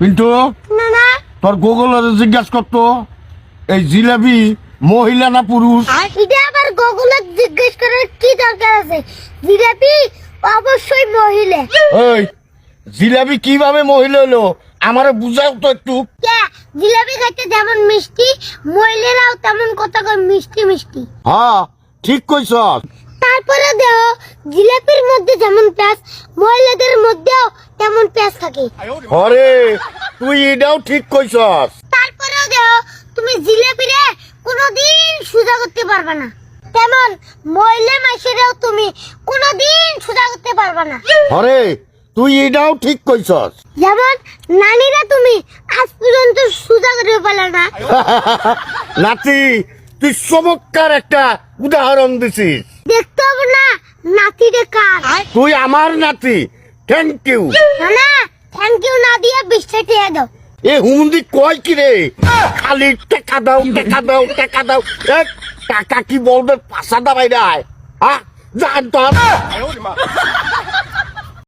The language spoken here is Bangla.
পিন্টু না না তোর গুগল জিজ্ঞাসা করতো এই জিলাপি মহিলা না পুরুষ? এটা আবার গুগলে জিজ্ঞেস করার কি দরকার আছে? জিলাপি অবশ্যই মহিলা। ওই জিলাপি কিভাবে মহিলা হলো আমারে বুঝাও তো একটু। কে জিলাপি খাইতে যেমন মিষ্টি, মহিলারাও তেমন কথা কয় মিষ্টি মিষ্টি। হ্যাঁ ঠিক কইছ। তারপরে দেখো জিলাপির মধ্যে যেমন প্যাঁচ, মহিলাদের মধ্যেও তেমন প্যাঁচ থাকে। আরে তুই এটাও ঠিক কইছস। তারপরেও দেখো তুমি জিলাপিরে কোনোদিন সোজা করতে পারবে না, তেমন মহিলা মাইসেরাও তুমি কোনোদিন সোজা করতে পারবে না। আরে তুই এটাও ঠিক কইছস। যেমন নানীরা তুমি আজ পর্যন্ত সোজা করে পেলে না। নাতি তুই চমৎকার একটা উদাহরণ দিছিস। দেখতে হবে না নাতিরে কার। তুই আমার নাতি, থ্যাংক ইউ। না থ্যাংক ইউ না দিয়ে 20 টাকা দাও। এ হুমদি কয় কি রে? খালি টাকা দাও টাকা দাও টাকা দাও। এ, টাকা কি বলবে? পাশা দাবাই দেয়। হ্যাঁ জান তো